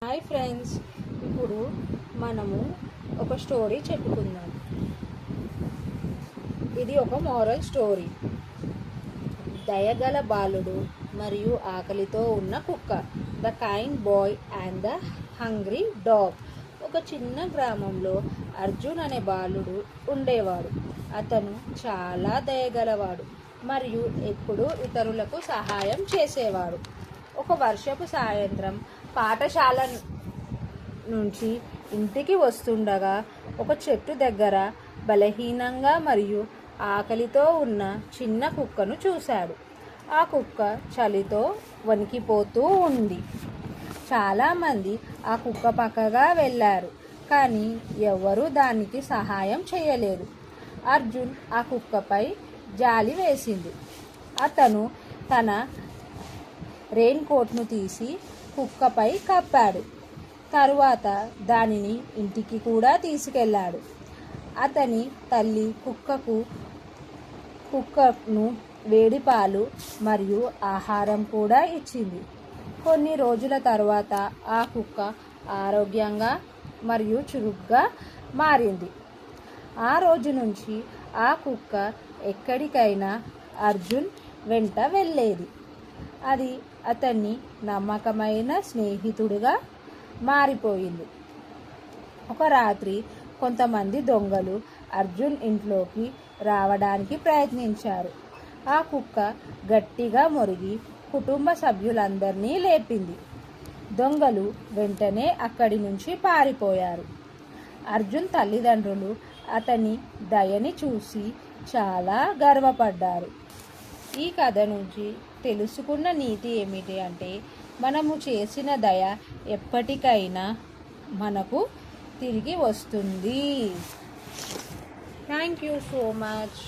Hi friends, ఇప్పుడు మనము ఒక స్టోరీ చెప్పుకుందాం. ఇది ఒక మోరల్ స్టోరీ. దయగల బాలుడు మరియు ఆకలితో ఉన్న కుక్క. The kind boy and the hungry dog. ఒక చిన్న గ్రామంలో అర్జున్ అనే బాలుడు ఉండేవాడు. అతను చాలా దయగలవాడు మరియు ఎప్పుడూ ఇతరులకు సహాయం చేసేవాడు. ఒక వర్షపు సాయంత్రం పాఠశాల నుంచి ఇంటికి వస్తుండగా ఒక చెట్టు దగ్గర బలహీనంగా మరియు ఆకలితో ఉన్న చిన్న కుక్కను చూశాడు. ఆ కుక్క చలితో వణికిపోతూ ఉంది. చాలామంది ఆ కుక్క పక్కగా వెళ్ళారు, కానీ ఎవరూ దానికి సహాయం చేయలేదు. అర్జున్ ఆ కుక్కపై జాలి వేసింది. అతను తన రెయిన్ కోట్ను తీసి కుక్కపై కప్పాడు. తరువాత దానిని ఇంటికి కూడా తీసుకెళ్ళాడు. అతని తల్లి కుక్కను వేడి పాలు మరియు ఆహారం కూడా ఇచ్చింది. కొన్ని రోజుల తర్వాత ఆ కుక్క ఆరోగ్యంగా మరియు చురుగ్గా మారింది. ఆ రోజు నుంచి ఆ కుక్క ఎక్కడికైనా అర్జున్ వెంట వెళ్ళేది. అది అతన్ని నమ్మకమైన స్నేహితుడిగా మారిపోయింది. ఒక రాత్రి కొంతమంది దొంగలు అర్జున్ ఇంట్లోకి రావడానికి ప్రయత్నించారు. ఆ కుక్క గట్టిగా మొరిగి కుటుంబ సభ్యులందరినీ లేపింది. దొంగలు వెంటనే అక్కడి నుంచి పారిపోయారు. అర్జున్ తల్లిదండ్రులు అతని దయని చూసి చాలా గర్వపడ్డారు. ఈ కథ నుంచి తెలుసుకున్న నీతి ఏమిటి అంటే, మనము చేసిన దయ ఎప్పటికైనా మనకు తిరిగి వస్తుంది. Thank you so much.